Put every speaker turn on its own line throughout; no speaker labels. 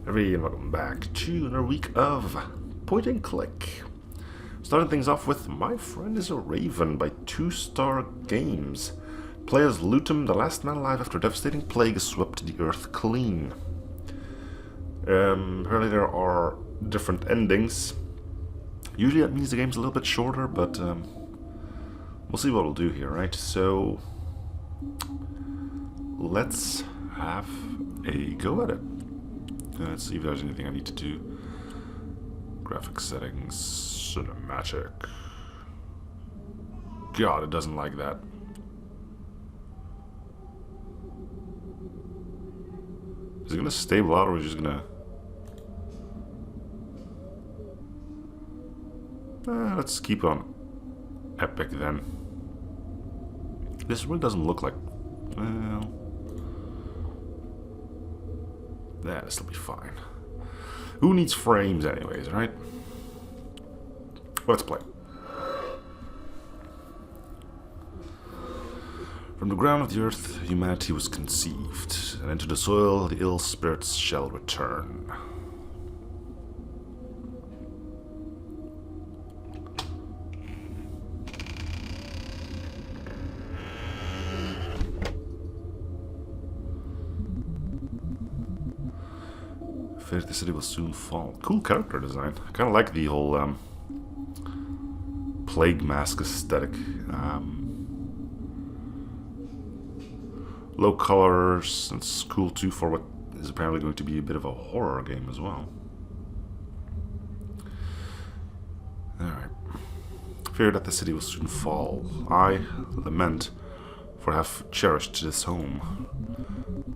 Everybody, and welcome back to another week of Point and Click. Starting things off with My Friend is a Raven by 2-Star Games. Play as Lutum, the last man alive after a devastating plague swept the earth clean. Apparently there are different endings. Usually that means the game's a little bit shorter, but we'll see what we'll do here, right? So let's have a go at it. Let's see if there's anything I need to do. Graphic settings, cinematic. God, it doesn't like that. Is it gonna stable out, or is it just gonna... let's keep on epic then. This really doesn't look like... well... yeah, this'll be fine. Who needs frames anyways, right? Let's play. From the ground of the earth, humanity was conceived, and into the soil the ill spirits shall return. The city will soon fall. Cool character design. I kind of like the whole plague mask aesthetic. Low colors. It's cool too for what is apparently going to be a bit of a horror game as well. Alright. Fear that the city will soon fall. I lament, for I have cherished this home.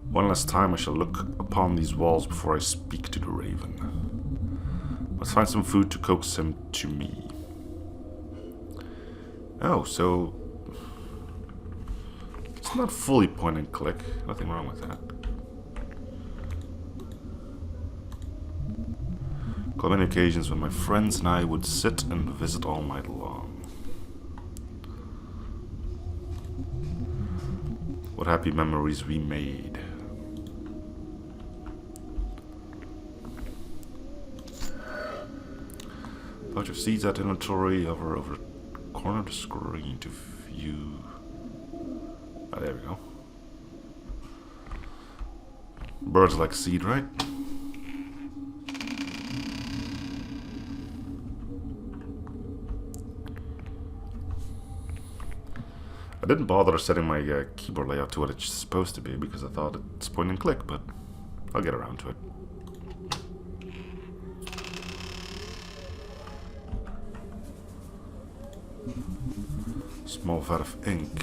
One last time I shall look upon these walls before I speak to the raven. Let's find some food to coax him to me. Oh, so... it's not fully point and click. Nothing wrong with that. On many occasions when my friends and I would sit and visit all night long. What happy memories we made. Pouch of seeds at inventory, hover over the corner of the screen to view. Ah, there we go. Birds like seed, right? I didn't bother setting my keyboard layout to what it's supposed to be because I thought it's point and click, but I'll get around to it. Small vat of ink.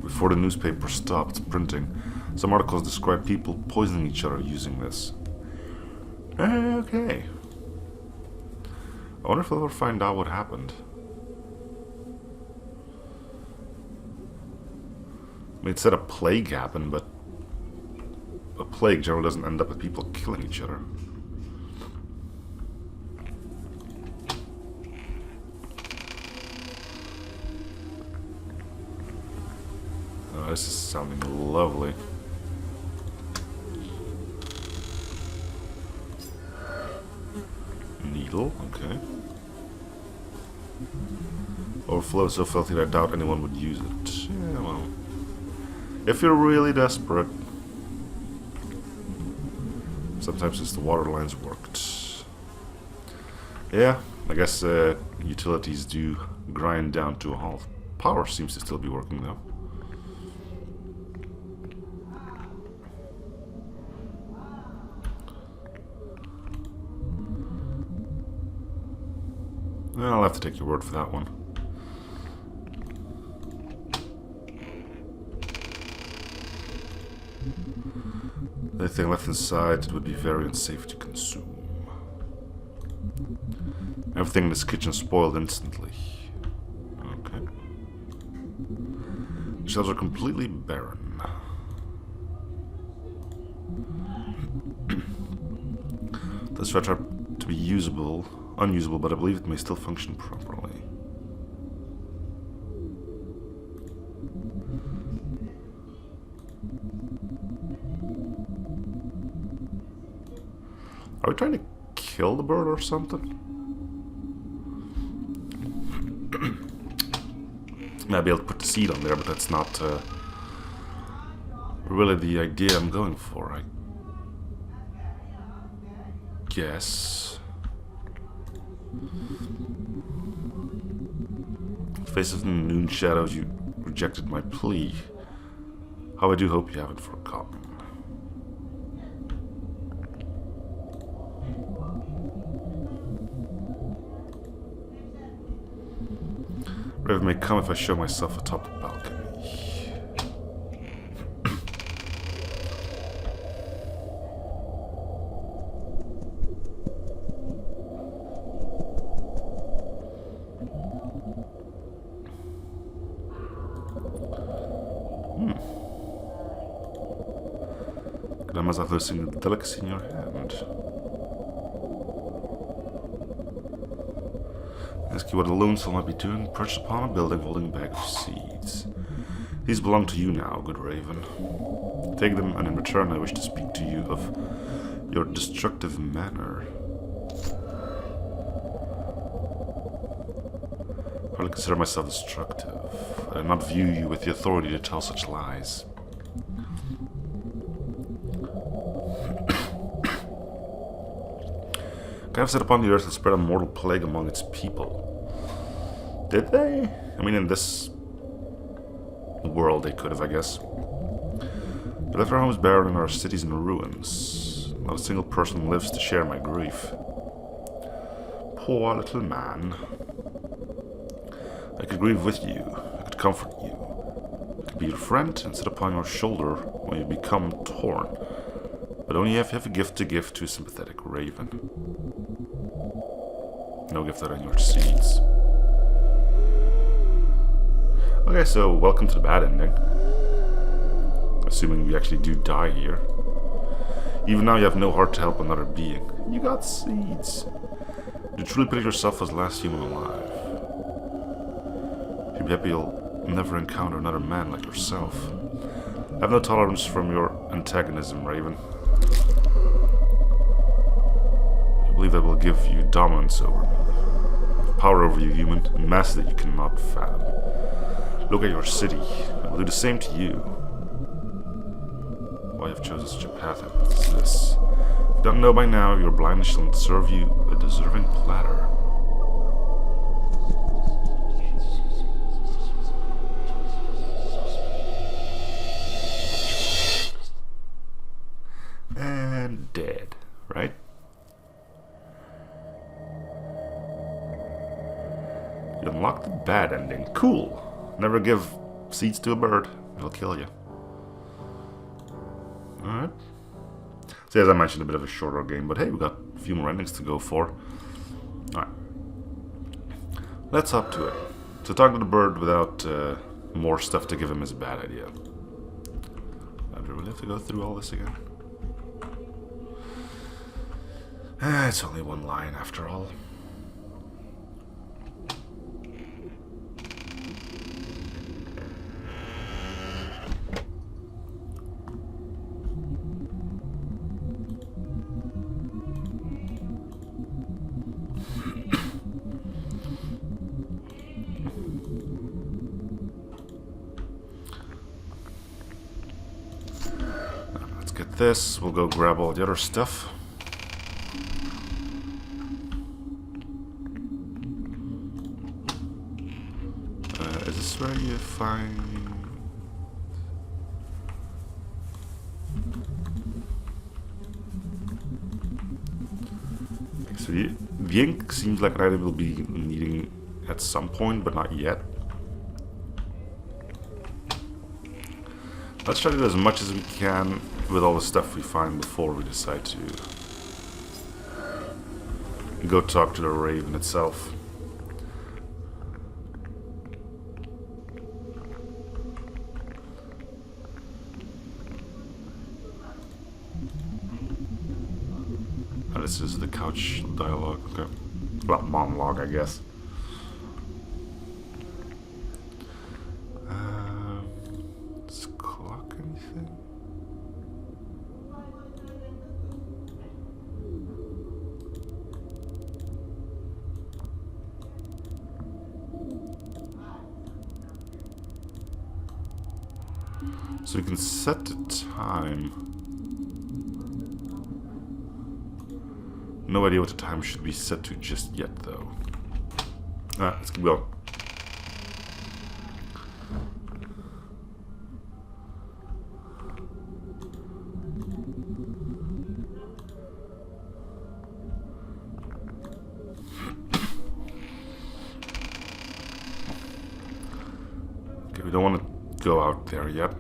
Before the newspaper stopped printing, some articles describe people poisoning each other using this. Okay. I wonder if I'll ever find out what happened. I mean, it said a plague happened, but a plague generally doesn't end up with people killing each other. Oh, this is sounding lovely. Needle, okay. Overflow is so filthy that I doubt anyone would use it. Yeah, well. If you're really desperate. Sometimes it's the water lines worked. Yeah, I guess utilities do grind down to a halt. Power seems to still be working though. Well, I'll have to take your word for that one. Anything left inside, it would be very unsafe to consume. Everything in this kitchen spoiled instantly. Okay. The shelves are completely barren. This fetch are to be unusable, but I believe it may still function properly. Are we trying to kill the bird or something? Might be able to put the seed on there, but that's not really the idea I'm going for, I guess. Face of the noon shadows, you rejected my plea. How I do hope you haven't forgotten. Raven may come if I show myself atop the balcony. Grandma's not losing the delicacy in your hand. Ask you what a lonesome might be doing, perched upon a building holding a bag of seeds. These belong to you now, good Raven. Take them, and in return I wish to speak to you of your destructive manner. I hardly consider myself destructive. I do not view you with the authority to tell such lies. God set upon the earth and spread a mortal plague among its people. Did they? I mean, in this world they could have, I guess. They left our homes barren and our cities in ruins. Not a single person lives to share my grief. Poor little man. I could grieve with you. I could comfort you. I could be your friend and sit upon your shoulder when you become torn. But only if you have a gift to give to a sympathetic Raven. No gift out on your seeds. Okay, so welcome to the bad ending. Assuming we actually do die here. Even now you have no heart to help another being. You got seeds. You truly pity yourself as the last human alive. You'll be happy you'll never encounter another man like yourself. I have no tolerance from your antagonism, Raven. I believe that will give you dominance over me. Power over you, human, and mastery that you cannot fathom. Look at your city. I will do the same to you. Why have chosen such a path as this? If you don't know by now, your blindness shall serve you a deserving platter. And dead, right? You unlocked the bad ending. Cool. Never give seeds to a bird. It'll kill you. Alright. So as I mentioned, a bit of a shorter game, but hey, we got a few more endings to go for. Alright. Let's hop to it. So talking to the bird without more stuff to give him is a bad idea. Do we really have to go through all this again? It's only one line after all. Let's get this. We'll go grab all the other stuff. Is this where you find... So the ink seems like an item we'll be needing at some point, but not yet. Let's try to do as much as we can with all the stuff we find before we decide to go talk to the Raven itself. This is the couch dialogue. Okay. Well, monologue, I guess. Does this clock anything? So we can set the time. No idea what the time should be set to just yet, though. Let's keep going. Okay, we don't want to go out there yet.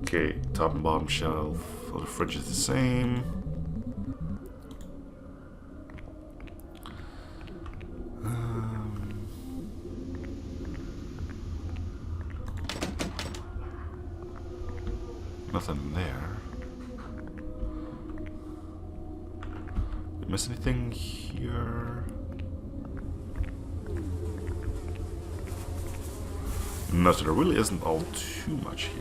Okay, top and bottom shelf of the fridge is the same. Nothing there. Did I miss anything here? No, so there really isn't all too much here.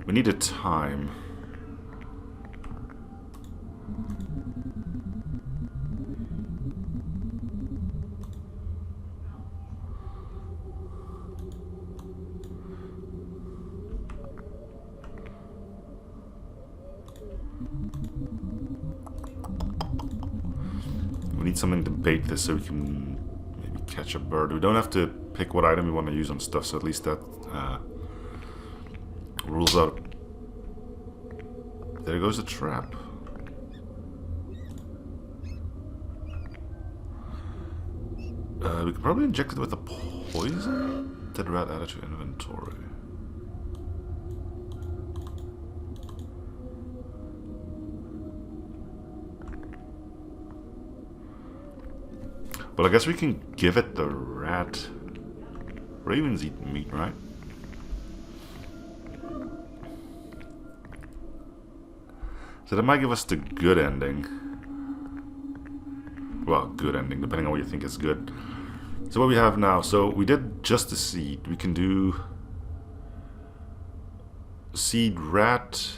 We need a time. We need something to bait this so we can maybe catch a bird. We don't have to pick what item we want to use on stuff, so at least that rules out. There goes the trap. We can probably inject it with a poison. Dead rat added to inventory. Well, I guess we can give it the rat. Ravens eat meat, right? So that might give us the good ending. Well, good ending, depending on what you think is good. So what we have now, so we did just the seed. We can do seed, rat,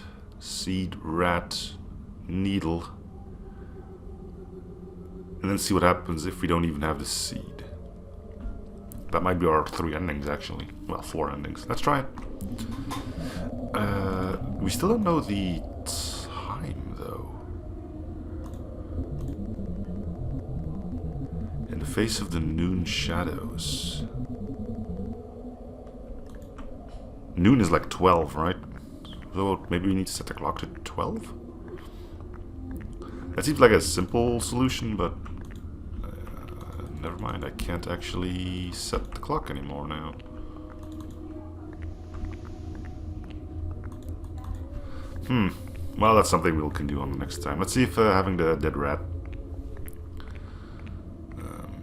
needle. And then see what happens if we don't even have the seed. That might be our 3 endings, actually. Well, 4 endings. Let's try it. We still don't know the time, though. In the face of the noon shadows. Noon is like 12, right? So maybe we need to set the clock to 12? That seems like a simple solution, but never mind, I can't actually set the clock anymore now. Well, that's something we can do on the next time. Let's see if having the dead rat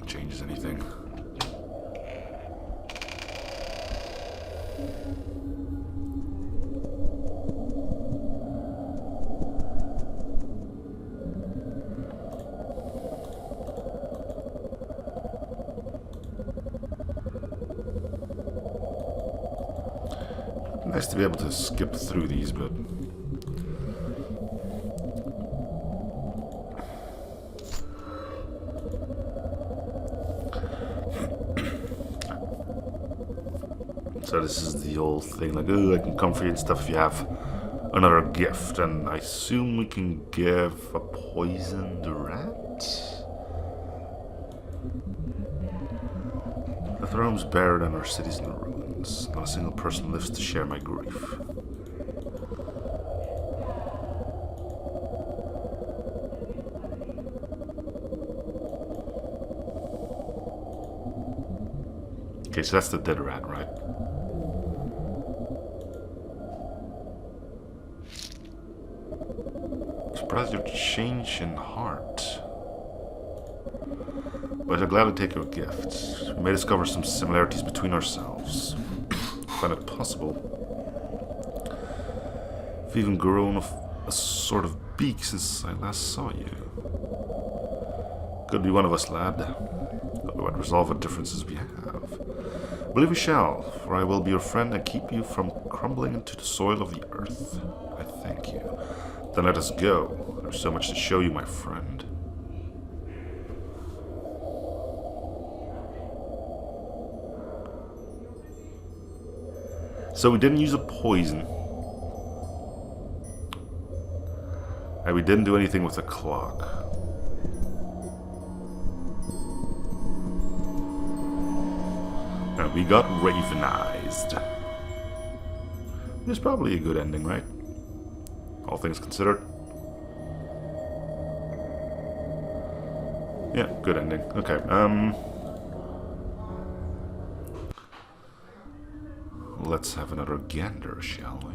changes anything. Nice to be able to skip through these, but so this is the old thing, like, oh, I can come for you and stuff if you have another gift, and I assume we can give a poisoned rat? The throne's buried and our city's in ruins. Not a single person lives to share my grief. Okay, so that's the dead rat, right? Surprised your change in heart. But I'm glad to take your gift. We may discover some similarities between ourselves. I find it possible. I've even grown a sort of beak since I last saw you. Could be one of us, lad. But we might resolve what differences we have. Believe we shall, for I will be your friend and keep you from crumbling into the soil of the earth. I thank you. Then let us go. There's so much to show you, my friend. So we didn't use a poison. And we didn't do anything with the clock. And we got ravenized. It's probably a good ending, right? All things considered. Yeah, good ending. Okay, let's have another gander, shall we?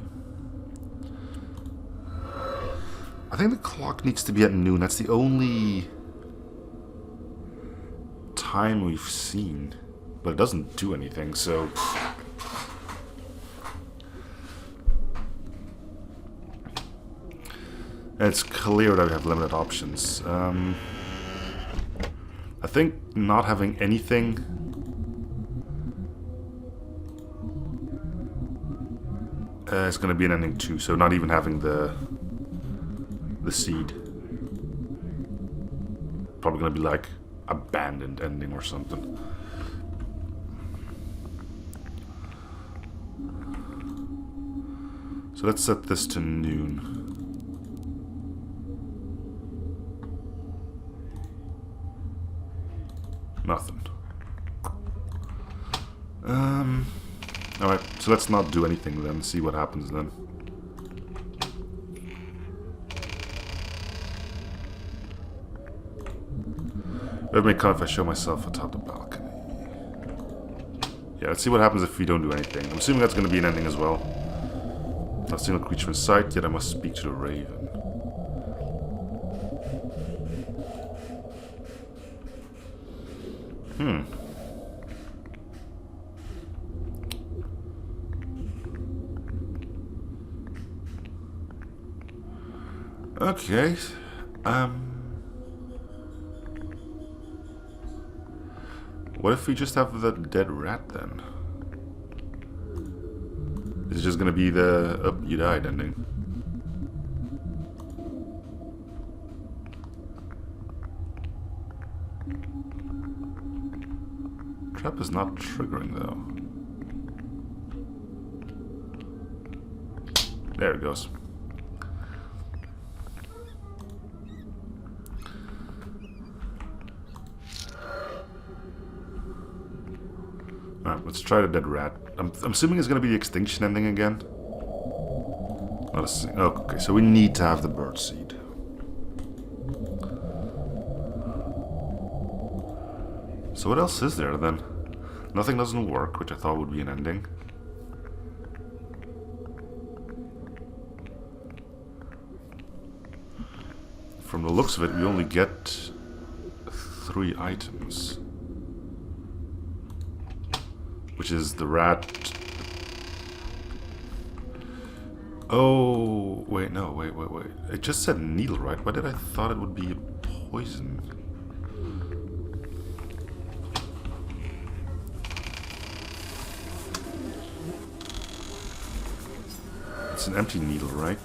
I think the clock needs to be at noon. That's the only time we've seen. But it doesn't do anything, so... It's clear that we have limited options. I think not having anything... is going to be an ending too, so not even having the seed. Probably going to be like abandoned ending or something. So let's set this to noon. Nothing. Alright, so let's not do anything then, see what happens then. It would make sense if I show myself atop the balcony. Yeah, let's see what happens if we don't do anything. I'm assuming that's going to be an ending as well. Not a single creature in sight, yet I must speak to the raven. Okay. What if we just have the dead rat then? Is it just gonna be the "oh, you died" ending? Trap is not triggering though. There it goes. Alright, let's try the dead rat. I'm assuming it's going to be the extinction ending again. Not a oh, okay, so we need to have the bird seed. So what else is there then? Nothing doesn't work, which I thought would be an ending. From the looks of it, we only get 3 items. Which is the rat. Oh, wait, no, wait. It just said needle, right? Why did I thought it would be poison? It's an empty needle, right?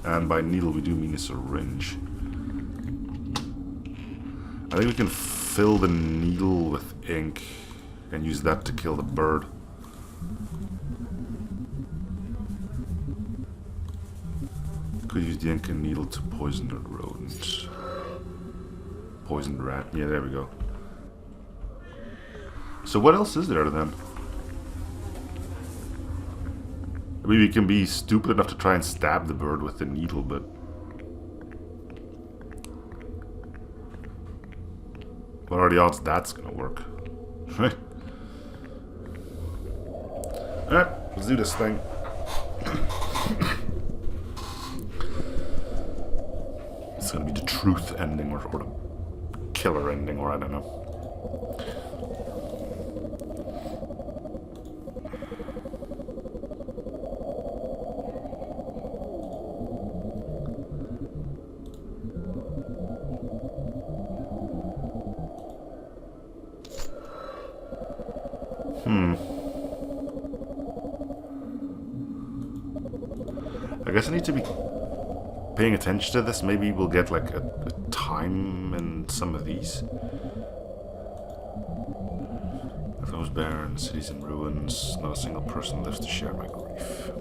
And by needle we do mean a syringe. I think we can fill the needle with ink and use that to kill the bird. Could use the ink and needle to poison the rodent. Poisoned rat. Yeah, there we go. So what else is there then? I mean, we can be stupid enough to try and stab the bird with the needle, but... what are the odds that's gonna work? Right? Alright, let's do this thing. It's gonna be the truth ending or the killer ending, or I don't know. I guess I need to be paying attention to this. Maybe we'll get like a time in some of these. Those barren cities in ruins. Not a single person lives to share my grief.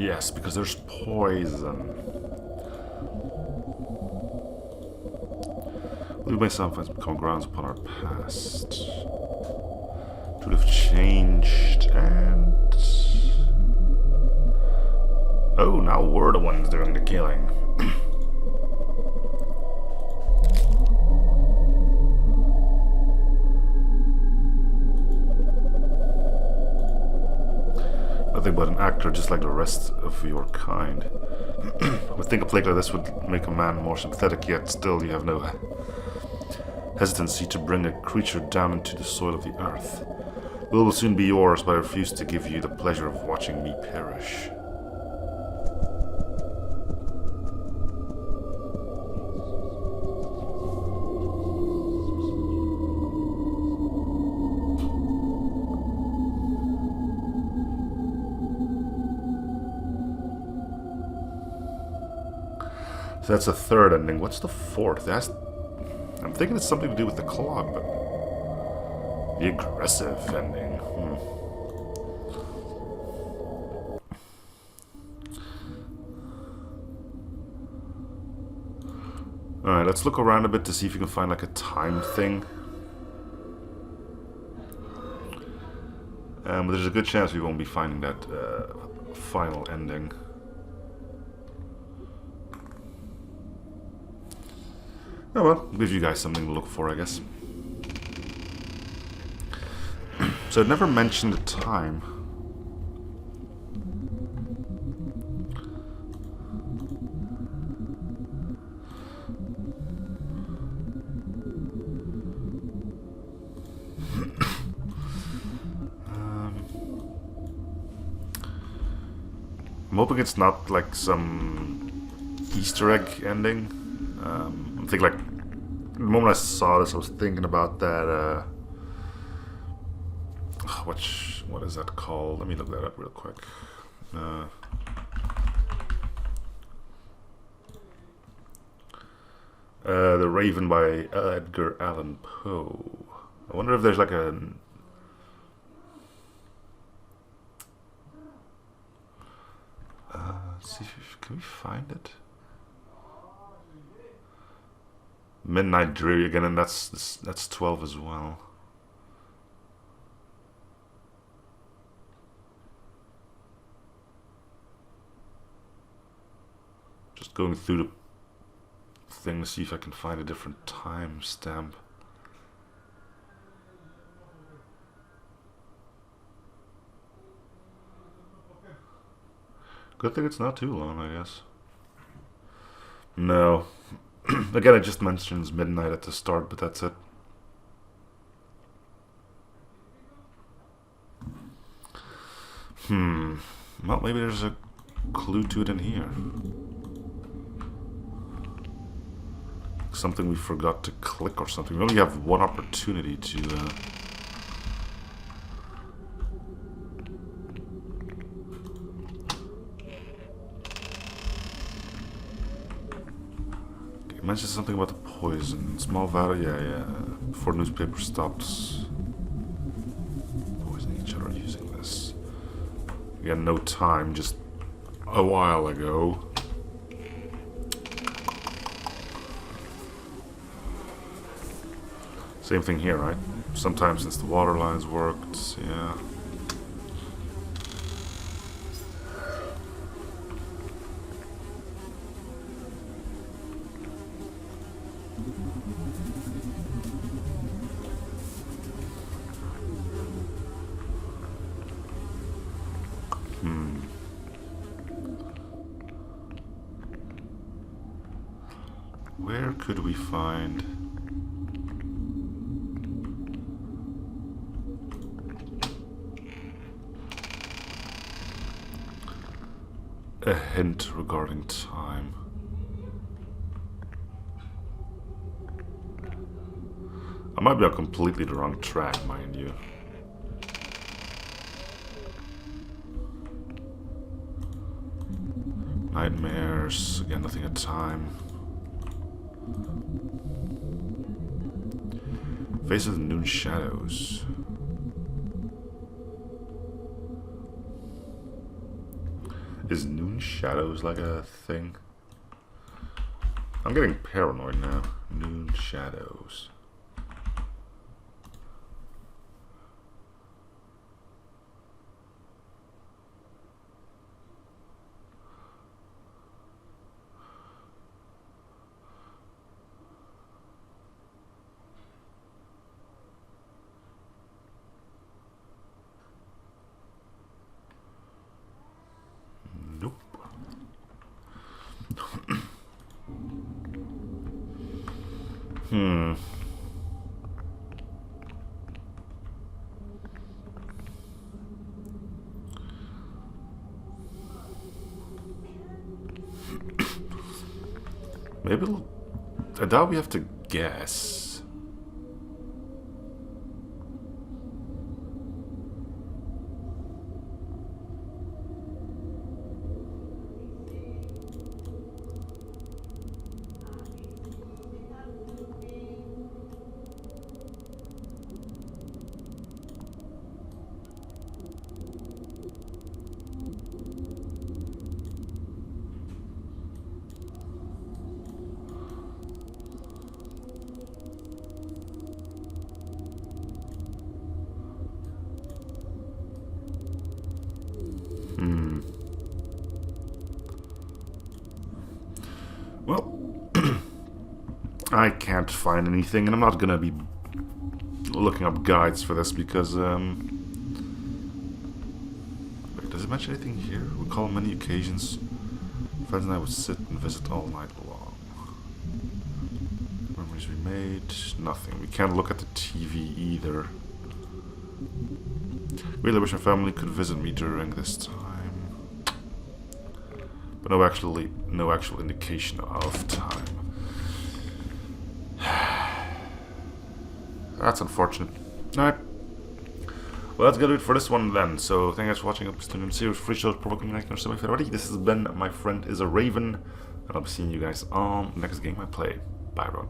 Yes, because there's poison. We may sometimes become grounds upon our past. To have changed and... Oh, now we're the ones doing the killing. Nothing but an actor just like the rest of your kind. I would think a plague like this would make a man more sympathetic, yet still you have no hesitancy to bring a creature down into the soil of the earth. Will will soon be yours, but I refuse to give you the pleasure of watching me perish. So that's the third ending. What's the fourth? I'm thinking it's something to do with the clog, but... The aggressive ending. Alright, let's look around a bit to see if you can find like a time thing. But there's a good chance we won't be finding that final ending. Oh well, gives you guys something to look for, I guess. So it never mentioned the time. I'm hoping it's not like some Easter egg ending. I think like the moment I saw this, I was thinking about that. What is that called? Let me look that up real quick. The Raven by Edgar Allan Poe. I wonder if there's like a... let's see can we find it? Midnight Dreary again, and that's 12 as well. Just going through the thing to see if I can find a different time stamp. Good thing it's not too long, I guess. No. Again, it just mentions midnight at the start, but that's it. Well, maybe there's a clue to it in here. Something we forgot to click or something. We only have one opportunity to... It mentions something about the poison. Small value, yeah. Before newspaper stops poisoning each other using this. Again, no time, just a while ago. Same thing here, right? Sometimes since the water lines worked, yeah. could we find? A hint regarding time. I might be on completely the wrong track, mind you. Nightmares, again, nothing at time. Face of the Noon Shadows. Is Noon Shadows like a thing? I'm getting paranoid now. Noon Shadows. Nope. Maybe I doubt we have to guess. Well, I can't find anything, and I'm not gonna be looking up guides for this because, wait, does it mention anything here? Recall many occasions friends and I would sit and visit all night long. Memories remade, nothing. We can't look at the TV either. Really wish my family could visit me during this time. But no actual indication of time. That's unfortunate. Alright. Well, that's gonna do it for this one then. So, thank you guys for watching. Up to series free shows, provoking like or something already. This has been My Friend is a Raven, and I'll be seeing you guys on the next game I play. Bye, everyone.